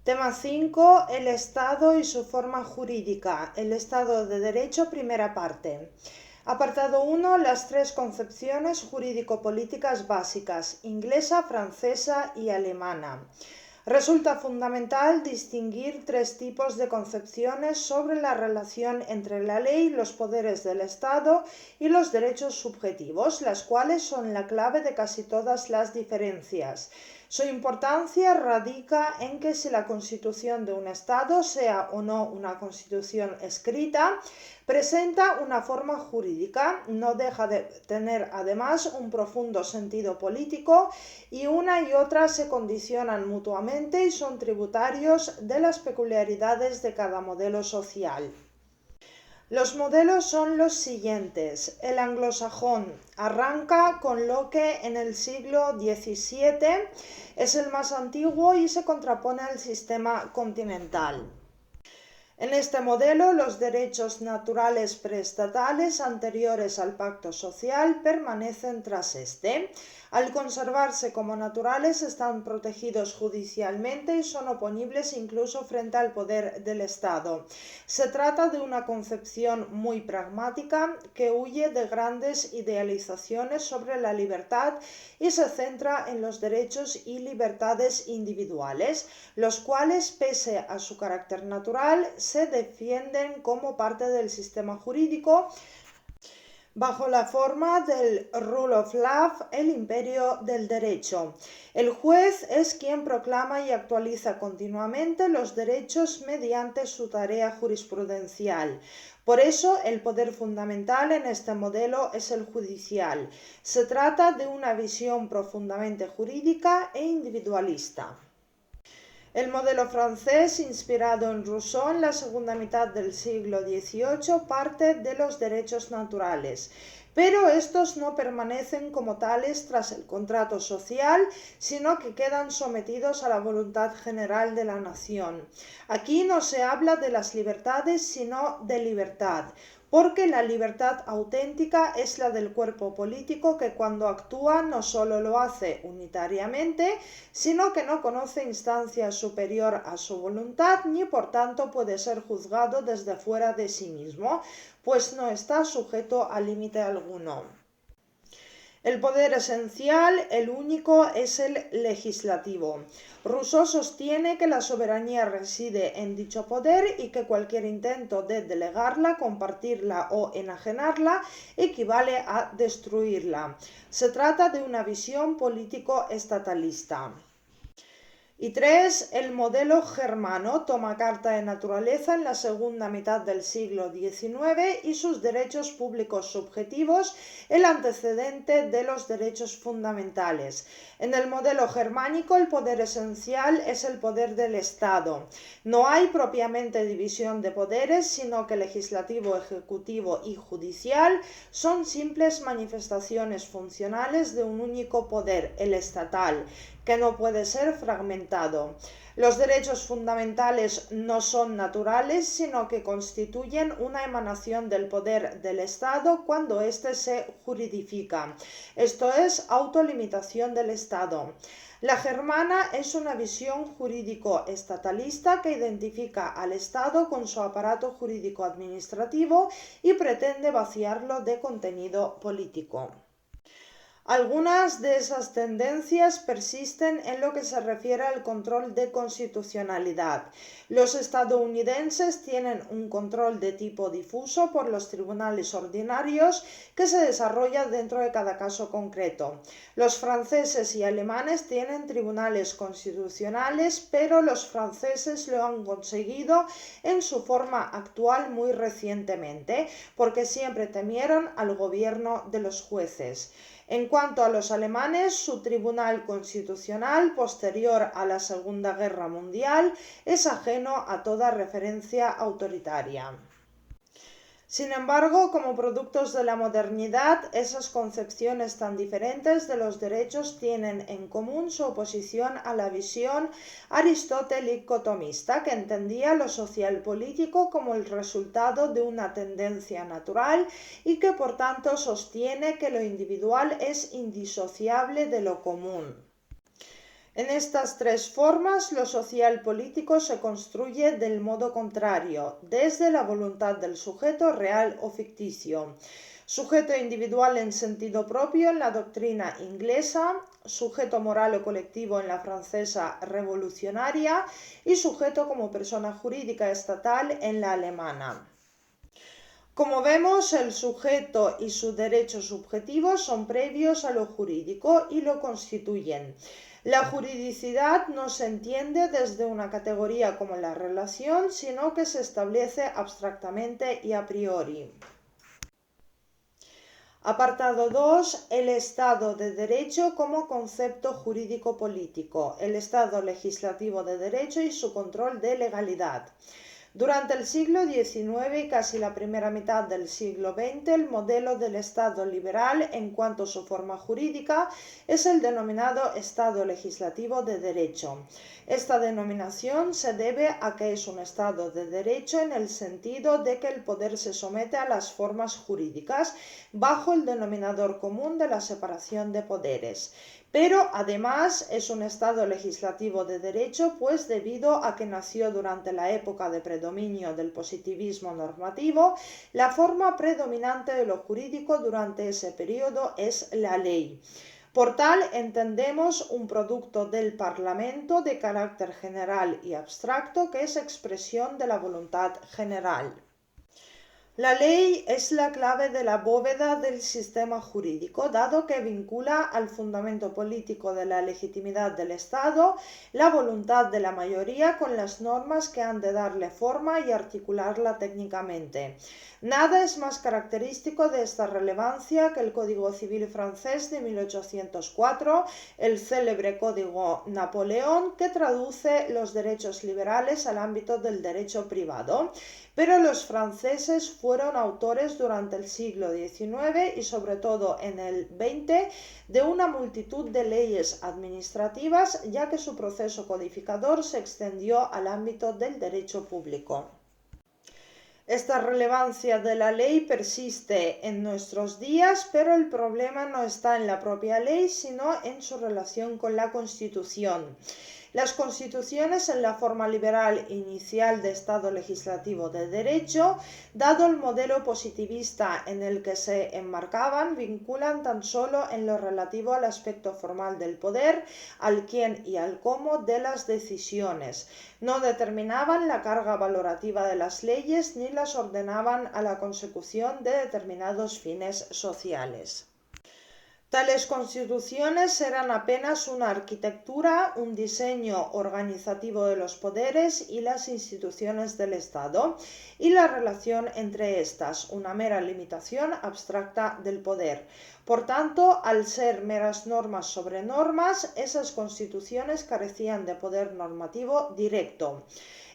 Tema 5. El Estado y su forma jurídica. El Estado de Derecho, primera parte. Apartado 1. Las tres concepciones jurídico-políticas básicas: inglesa, francesa y alemana. Resulta fundamental distinguir tres tipos de concepciones sobre la relación entre la ley, los poderes del Estado y los derechos subjetivos, las cuales son la clave de casi todas las diferencias. Su importancia radica en que si la constitución de un Estado, sea o no una constitución escrita, presenta una forma jurídica, no deja de tener además un profundo sentido político, y una y otra se condicionan mutuamente y son tributarios de las peculiaridades de cada modelo social. Los modelos son los siguientes. El anglosajón arranca con Locke en el siglo XVII, es el más antiguo y se contrapone al sistema continental. En este modelo, los derechos naturales preestatales anteriores al pacto social permanecen tras este. Al conservarse como naturales, están protegidos judicialmente y son oponibles incluso frente al poder del Estado. Se trata de una concepción muy pragmática que huye de grandes idealizaciones sobre la libertad y se centra en los derechos y libertades individuales, los cuales, pese a su carácter natural, se defienden como parte del sistema jurídico bajo la forma del rule of law, el imperio del derecho. El juez es quien proclama y actualiza continuamente los derechos mediante su tarea jurisprudencial. Por eso, el poder fundamental en este modelo es el judicial. Se trata de una visión profundamente jurídica e individualista. El modelo francés, inspirado en Rousseau en la segunda mitad del siglo XVIII, parte de los derechos naturales, pero estos no permanecen como tales tras el contrato social, sino que quedan sometidos a la voluntad general de la nación. Aquí no se habla de las libertades, sino de libertad, porque la libertad auténtica es la del cuerpo político que cuando actúa no solo lo hace unitariamente, sino que no conoce instancia superior a su voluntad ni por tanto puede ser juzgado desde fuera de sí mismo, pues no está sujeto a límite alguno. El poder esencial, el único, es el legislativo. Rousseau sostiene que la soberanía reside en dicho poder y que cualquier intento de delegarla, compartirla o enajenarla equivale a destruirla. Se trata de una visión político-estatalista. Y 3. El modelo germano toma carta de naturaleza en la segunda mitad del siglo XIX y sus derechos públicos subjetivos, el antecedente de los derechos fundamentales. En el modelo germánico, el poder esencial es el poder del Estado. No hay propiamente división de poderes, sino que legislativo, ejecutivo y judicial son simples manifestaciones funcionales de un único poder, el estatal, que no puede ser fragmentado. Los derechos fundamentales no son naturales, sino que constituyen una emanación del poder del Estado cuando éste se juridifica. Esto es autolimitación del Estado. La germana es una visión jurídico-estatalista que identifica al Estado con su aparato jurídico-administrativo y pretende vaciarlo de contenido político. Algunas de esas tendencias persisten en lo que se refiere al control de constitucionalidad. Los estadounidenses tienen un control de tipo difuso por los tribunales ordinarios que se desarrolla dentro de cada caso concreto. Los franceses y alemanes tienen tribunales constitucionales, pero los franceses lo han conseguido en su forma actual muy recientemente, porque siempre temieron al gobierno de los jueces. En cuanto a los alemanes, su tribunal constitucional, posterior a la Segunda Guerra Mundial, es ajeno a toda referencia autoritaria. Sin embargo, como productos de la modernidad, esas concepciones tan diferentes de los derechos tienen en común su oposición a la visión aristotélico-tomista, que entendía lo social político como el resultado de una tendencia natural y que por tanto sostiene que lo individual es indisociable de lo común. En estas tres formas, lo social político se construye del modo contrario, desde la voluntad del sujeto real o ficticio. Sujeto individual en sentido propio en la doctrina inglesa, sujeto moral o colectivo en la francesa revolucionaria y sujeto como persona jurídica estatal en la alemana. Como vemos, el sujeto y su derecho subjetivo son previos a lo jurídico y lo constituyen. La juridicidad no se entiende desde una categoría como la relación, sino que se establece abstractamente y a priori. Apartado 2. El Estado de Derecho como concepto jurídico-político, el Estado legislativo de derecho y su control de legalidad. Durante el siglo XIX y casi la primera mitad del siglo XX, el modelo del Estado liberal en cuanto a su forma jurídica es el denominado Estado legislativo de derecho. Esta denominación se debe a que es un Estado de derecho en el sentido de que el poder se somete a las formas jurídicas bajo el denominador común de la separación de poderes. Pero además es un Estado legislativo de derecho, pues debido a que nació durante la época de predominio del positivismo normativo, la forma predominante de lo jurídico durante ese periodo es la ley. Por tal, entendemos un producto del Parlamento de carácter general y abstracto que es expresión de la voluntad general. La ley es la clave de la bóveda del sistema jurídico, dado que vincula al fundamento político de la legitimidad del Estado la voluntad de la mayoría con las normas que han de darle forma y articularla técnicamente. Nada es más característico de esta relevancia que el Código Civil francés de 1804, el célebre Código Napoleón, que traduce los derechos liberales al ámbito del derecho privado. Pero los franceses fueron autores durante el siglo XIX y sobre todo en el XX de una multitud de leyes administrativas, ya que su proceso codificador se extendió al ámbito del derecho público. Esta relevancia de la ley persiste en nuestros días, pero el problema no está en la propia ley, sino en su relación con la Constitución. Las constituciones en la forma liberal inicial de Estado legislativo de derecho, dado el modelo positivista en el que se enmarcaban, vinculan tan solo en lo relativo al aspecto formal del poder, al quién y al cómo de las decisiones. No determinaban la carga valorativa de las leyes ni las ordenaban a la consecución de determinados fines sociales. Tales constituciones eran apenas una arquitectura, un diseño organizativo de los poderes y las instituciones del Estado, y la relación entre estas, una mera limitación abstracta del poder. Por tanto, al ser meras normas sobre normas, esas constituciones carecían de poder normativo directo.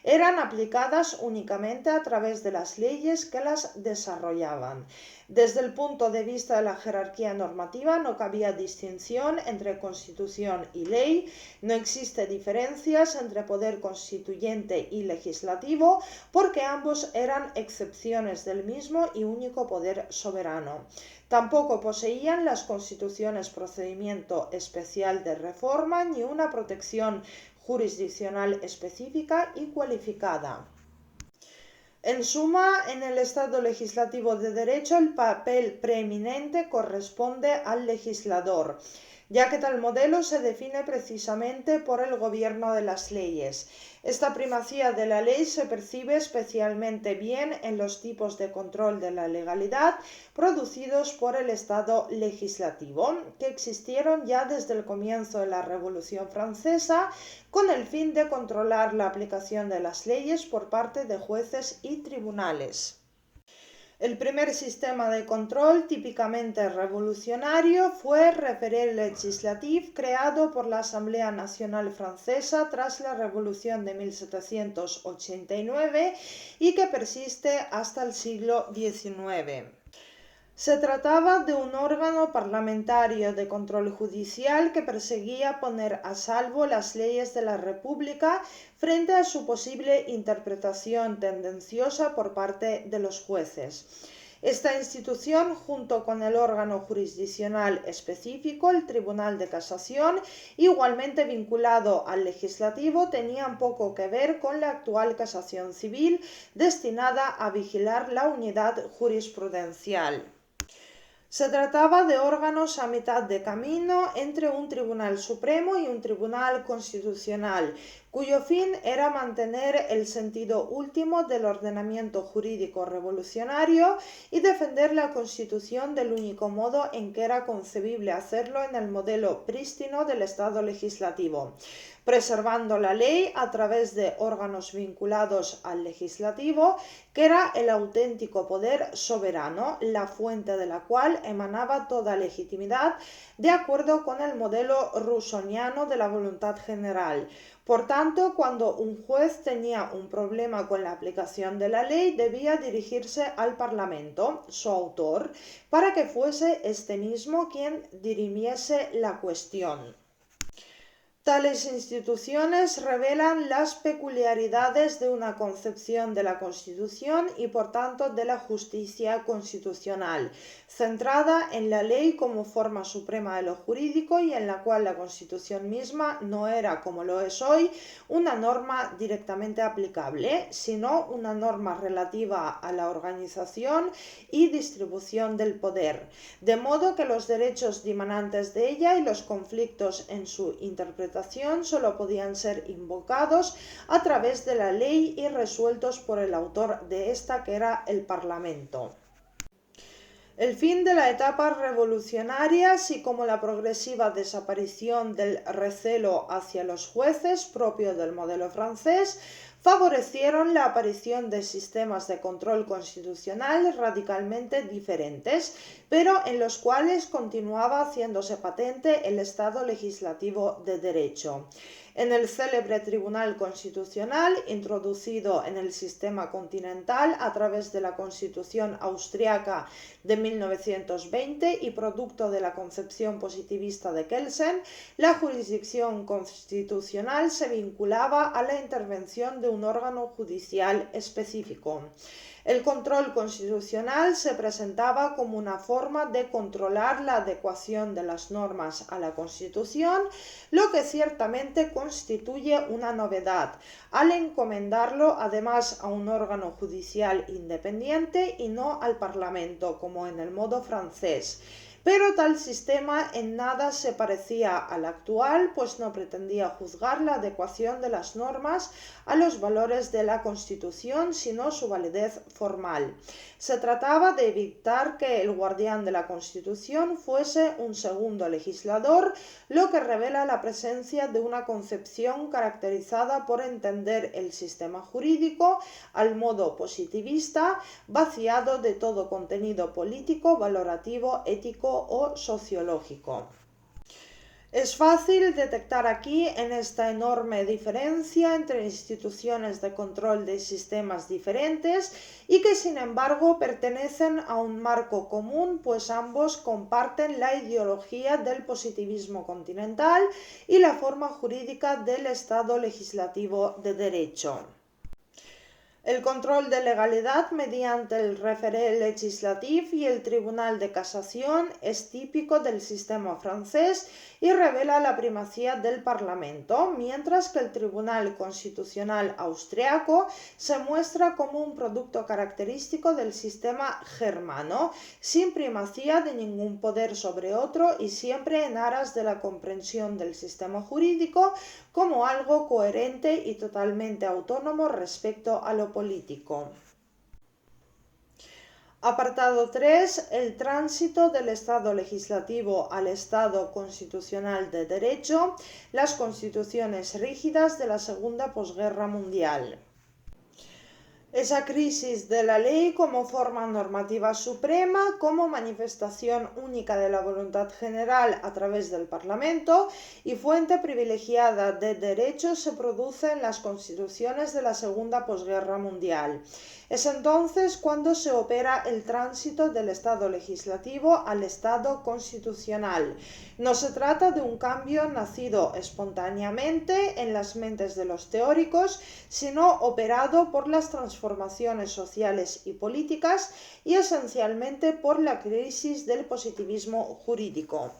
Eran aplicadas únicamente a través de las leyes que las desarrollaban. Desde el punto de vista de la jerarquía normativa no cabía distinción entre constitución y ley, no existe diferencias entre poder constituyente y legislativo porque ambos eran excepciones del mismo y único poder soberano. Tampoco poseían las constituciones procedimiento especial de reforma ni una protección jurisdiccional específica y cualificada. En suma, en el Estado legislativo de derecho el papel preeminente corresponde al legislador, ya que tal modelo se define precisamente por el gobierno de las leyes. Esta primacía de la ley se percibe especialmente bien en los tipos de control de la legalidad producidos por el Estado legislativo, que existieron ya desde el comienzo de la Revolución Francesa, con el fin de controlar la aplicación de las leyes por parte de jueces y tribunales. El primer sistema de control típicamente revolucionario fue el referé legislatif creado por la Asamblea Nacional Francesa tras la Revolución de 1789 y que persiste hasta el siglo XIX. Se trataba de un órgano parlamentario de control judicial que perseguía poner a salvo las leyes de la República frente a su posible interpretación tendenciosa por parte de los jueces. Esta institución, junto con el órgano jurisdiccional específico, el Tribunal de Casación, igualmente vinculado al legislativo, tenían poco que ver con la actual casación civil, destinada a vigilar la unidad jurisprudencial. Se trataba de órganos a mitad de camino entre un Tribunal Supremo y un Tribunal Constitucional, cuyo fin era mantener el sentido último del ordenamiento jurídico revolucionario y defender la Constitución del único modo en que era concebible hacerlo en el modelo prístino del Estado legislativo, preservando la ley a través de órganos vinculados al legislativo, que era el auténtico poder soberano, la fuente de la cual emanaba toda legitimidad de acuerdo con el modelo rousseauiano de la voluntad general. Por tanto, cuando un juez tenía un problema con la aplicación de la ley, debía dirigirse al Parlamento, su autor, para que fuese este mismo quien dirimiese la cuestión. Tales instituciones revelan las peculiaridades de una concepción de la Constitución y, por tanto, de la justicia constitucional, centrada en la ley como forma suprema de lo jurídico y en la cual la Constitución misma no era, como lo es hoy, una norma directamente aplicable, sino una norma relativa a la organización y distribución del poder, de modo que los derechos dimanantes de ella y los conflictos en su interpretación solo podían ser invocados a través de la ley y resueltos por el autor de esta, que era el Parlamento. El fin de la etapa revolucionaria, así como la progresiva desaparición del recelo hacia los jueces propio del modelo francés, favorecieron la aparición de sistemas de control constitucional radicalmente diferentes, pero en los cuales continuaba haciéndose patente el Estado legislativo de derecho. En el célebre Tribunal Constitucional, introducido en el sistema continental a través de la Constitución austriaca de 1920 y producto de la concepción positivista de Kelsen, la jurisdicción constitucional se vinculaba a la intervención de un órgano judicial específico. El control constitucional se presentaba como una forma de controlar la adecuación de las normas a la Constitución, lo que ciertamente constituye una novedad, al encomendarlo además a un órgano judicial independiente y no al Parlamento, como en el modo francés. Pero tal sistema en nada se parecía al actual, pues no pretendía juzgar la adecuación de las normas a los valores de la Constitución, sino su validez formal. Se trataba de evitar que el guardián de la Constitución fuese un segundo legislador, lo que revela la presencia de una concepción caracterizada por entender el sistema jurídico al modo positivista, vaciado de todo contenido político, valorativo, ético o sociológico. Es fácil detectar aquí en esta enorme diferencia entre instituciones de control de sistemas diferentes y que sin embargo pertenecen a un marco común, pues ambos comparten la ideología del positivismo continental y la forma jurídica del Estado legislativo de derecho. El control de legalidad mediante el Référé legislatif y el Tribunal de Casación es típico del sistema francés y revela la primacía del Parlamento, mientras que el Tribunal Constitucional austriaco se muestra como un producto característico del sistema germano, sin primacía de ningún poder sobre otro y siempre en aras de la comprensión del sistema jurídico como algo coherente y totalmente autónomo respecto a lo político. Apartado 3. El tránsito del Estado legislativo al Estado constitucional de derecho, las constituciones rígidas de la Segunda Posguerra Mundial. Esa crisis de la ley como forma normativa suprema, como manifestación única de la voluntad general a través del Parlamento y fuente privilegiada de derechos se produce en las constituciones de la Segunda Posguerra Mundial. Es entonces cuando se opera el tránsito del Estado legislativo al Estado constitucional. No se trata de un cambio nacido espontáneamente en las mentes de los teóricos, sino operado por las transformaciones transformaciones sociales y políticas y esencialmente por la crisis del positivismo jurídico.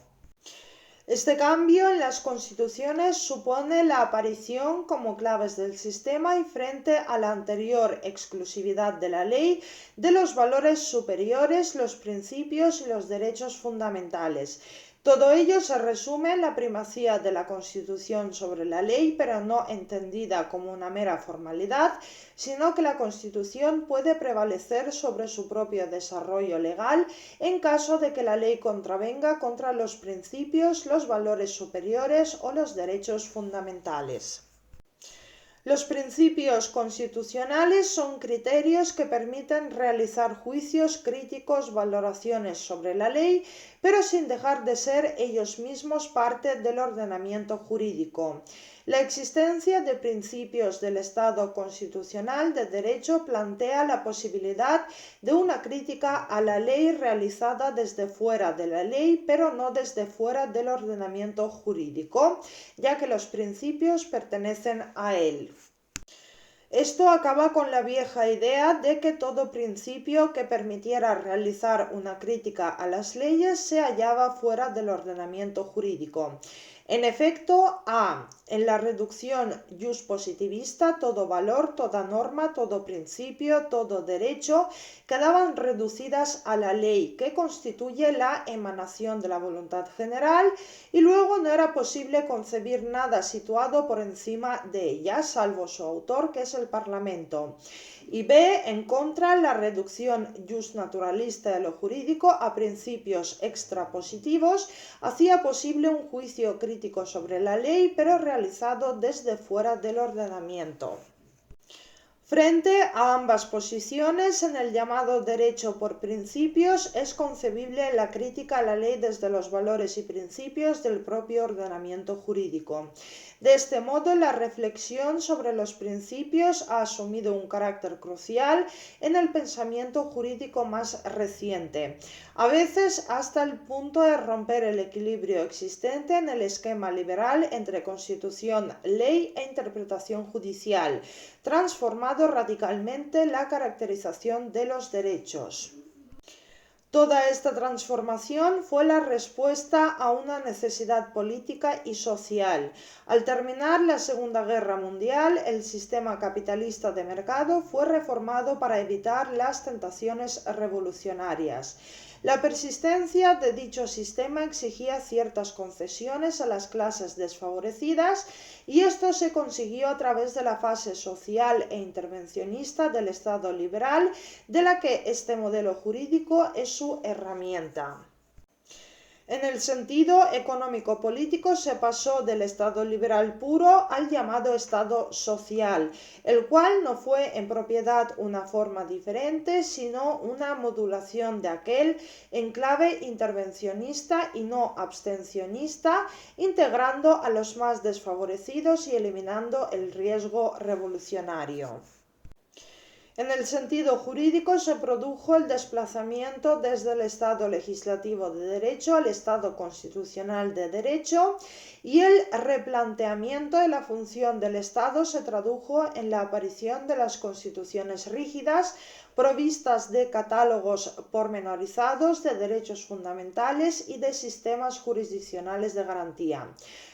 Este cambio en las constituciones supone la aparición como claves del sistema y frente a la anterior exclusividad de la ley de los valores superiores, los principios y los derechos fundamentales. Todo ello se resume en la primacía de la Constitución sobre la ley, pero no entendida como una mera formalidad, sino que la Constitución puede prevalecer sobre su propio desarrollo legal en caso de que la ley contravenga contra los principios, los valores superiores o los derechos fundamentales. Los principios constitucionales son criterios que permiten realizar juicios críticos, valoraciones sobre la ley, pero sin dejar de ser ellos mismos parte del ordenamiento jurídico. La existencia de principios del Estado constitucional de derecho plantea la posibilidad de una crítica a la ley realizada desde fuera de la ley, pero no desde fuera del ordenamiento jurídico, ya que los principios pertenecen a él. Esto acaba con la vieja idea de que todo principio que permitiera realizar una crítica a las leyes se hallaba fuera del ordenamiento jurídico. En efecto, en la reducción juspositivista, todo valor, toda norma, todo principio, todo derecho quedaban reducidas a la ley, que constituye la emanación de la voluntad general, y luego no era posible concebir nada situado por encima de ella, salvo su autor, que es el Parlamento. Y en contra, la reducción justnaturalista de lo jurídico a principios extrapositivos hacía posible un juicio crítico sobre la ley, pero realizado desde fuera del ordenamiento. Frente a ambas posiciones, en el llamado derecho por principios es concebible la crítica a la ley desde los valores y principios del propio ordenamiento jurídico. De este modo, la reflexión sobre los principios ha asumido un carácter crucial en el pensamiento jurídico más reciente, a veces hasta el punto de romper el equilibrio existente en el esquema liberal entre constitución, ley e interpretación judicial, transformado radicalmente la caracterización de los derechos. Toda esta transformación fue la respuesta a una necesidad política y social. Al terminar la Segunda Guerra Mundial, el sistema capitalista de mercado fue reformado para evitar las tentaciones revolucionarias. La persistencia de dicho sistema exigía ciertas concesiones a las clases desfavorecidas, y esto se consiguió a través de la fase social e intervencionista del Estado liberal, de la que este modelo jurídico es su herramienta. En el sentido económico-político se pasó del Estado liberal puro al llamado Estado social, el cual no fue en propiedad una forma diferente, sino una modulación de aquel en clave intervencionista y no abstencionista, integrando a los más desfavorecidos y eliminando el riesgo revolucionario. En el sentido jurídico se produjo el desplazamiento desde el Estado legislativo de derecho al Estado constitucional de derecho, y el replanteamiento de la función del Estado se tradujo en la aparición de las constituciones rígidas, provistas de catálogos pormenorizados de derechos fundamentales y de sistemas jurisdiccionales de garantía.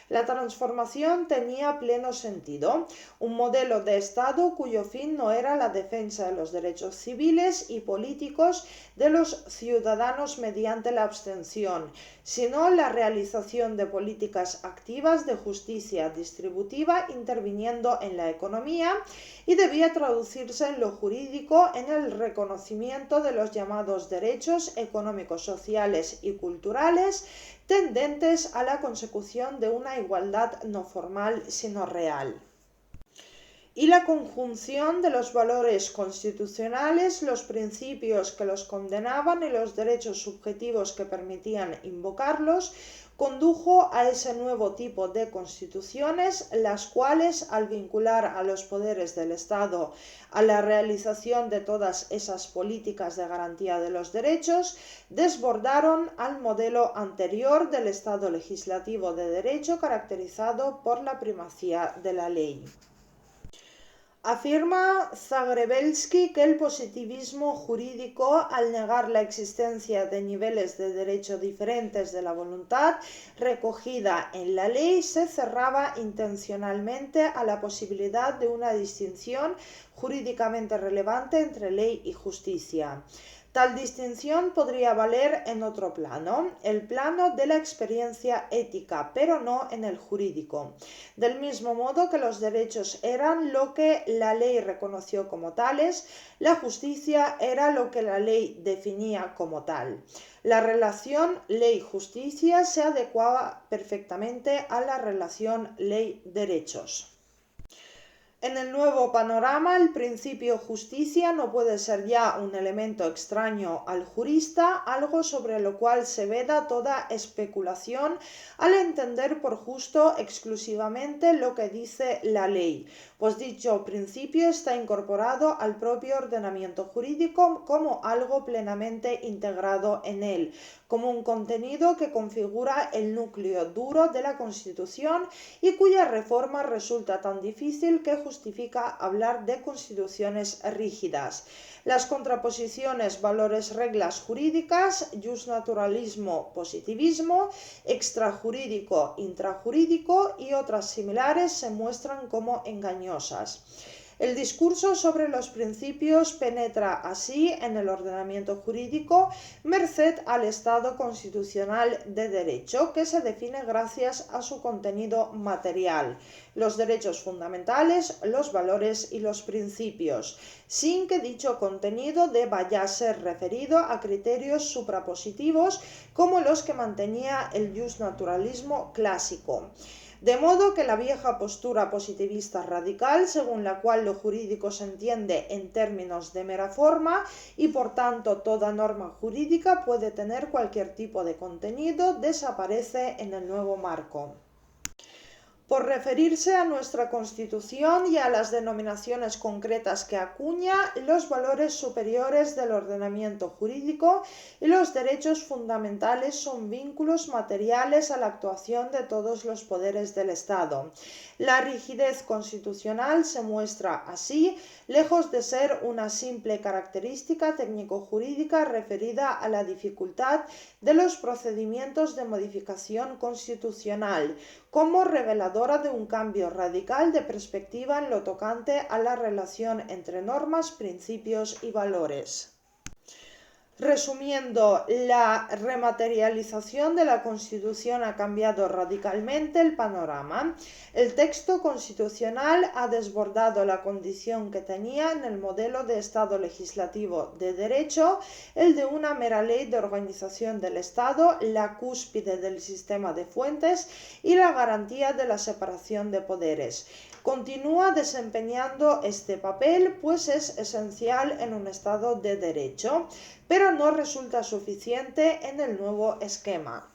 La transformación tenía pleno sentido, un modelo de Estado cuyo fin no era la defensa de los derechos civiles y políticos de los ciudadanos mediante la abstención, sino la realización de políticas activas de justicia distributiva interviniendo en la economía, y debía traducirse en lo jurídico en el reconocimiento de los llamados derechos económicos, sociales y culturales tendentes a la consecución de una igualdad no formal sino real. Y la conjunción de los valores constitucionales, los principios que los condenaban y los derechos subjetivos que permitían invocarlos, condujo a ese nuevo tipo de constituciones, las cuales, al vincular a los poderes del Estado a la realización de todas esas políticas de garantía de los derechos, desbordaron al modelo anterior del Estado legislativo de derecho caracterizado por la primacía de la ley. Afirma Zagrebelsky que el positivismo jurídico, al negar la existencia de niveles de derecho diferentes de la voluntad recogida en la ley, se cerraba intencionalmente a la posibilidad de una distinción jurídicamente relevante entre ley y justicia. Tal distinción podría valer en otro plano, el plano de la experiencia ética, pero no en el jurídico. Del mismo modo que los derechos eran lo que la ley reconoció como tales, la justicia era lo que la ley definía como tal. La relación ley-justicia se adecuaba perfectamente a la relación ley-derechos. En el nuevo panorama, el principio justicia no puede ser ya un elemento extraño al jurista, algo sobre lo cual se veda toda especulación al entender por justo exclusivamente lo que dice la ley, pues dicho principio está incorporado al propio ordenamiento jurídico como algo plenamente integrado en él, como un contenido que configura el núcleo duro de la Constitución y cuya reforma resulta tan difícil que justifica hablar de constituciones rígidas. Las contraposiciones valores-reglas jurídicas, justnaturalismo-positivismo, extrajurídico-intrajurídico y otras similares se muestran como engañosas. El discurso sobre los principios penetra así en el ordenamiento jurídico merced al Estado constitucional de derecho, que se define gracias a su contenido material, los derechos fundamentales, los valores y los principios, sin que dicho contenido deba ya ser referido a criterios suprapositivos como los que mantenía el justnaturalismo clásico. De modo que la vieja postura positivista radical, según la cual lo jurídico se entiende en términos de mera forma y por tanto toda norma jurídica puede tener cualquier tipo de contenido, desaparece en el nuevo marco. Por referirse a nuestra Constitución y a las denominaciones concretas que acuña, los valores superiores del ordenamiento jurídico y los derechos fundamentales son vínculos materiales a la actuación de todos los poderes del Estado. La rigidez constitucional se muestra así, lejos de ser una simple característica técnico-jurídica referida a la dificultad de los procedimientos de modificación constitucional, como reveladora de un cambio radical de perspectiva en lo tocante a la relación entre normas, principios y valores. Resumiendo, la rematerialización de la Constitución ha cambiado radicalmente el panorama. El texto constitucional ha desbordado la condición que tenía en el modelo de Estado legislativo de derecho, el de una mera ley de organización del Estado, la cúspide del sistema de fuentes y la garantía de la separación de poderes. Continúa desempeñando este papel, pues es esencial en un Estado de derecho, pero no resulta suficiente en el nuevo esquema.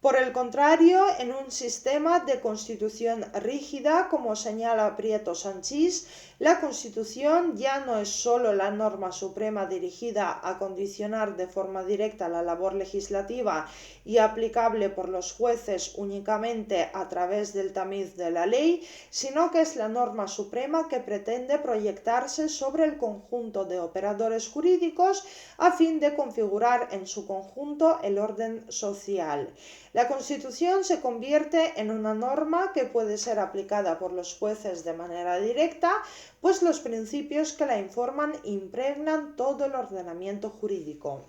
Por el contrario, en un sistema de constitución rígida, como señala Prieto Sanchís, la Constitución ya no es sólo la norma suprema dirigida a condicionar de forma directa la labor legislativa y aplicable por los jueces únicamente a través del tamiz de la ley, sino que es la norma suprema que pretende proyectarse sobre el conjunto de operadores jurídicos a fin de configurar en su conjunto el orden social. La Constitución se convierte en una norma que puede ser aplicada por los jueces de manera directa, pues los principios que la informan impregnan todo el ordenamiento jurídico.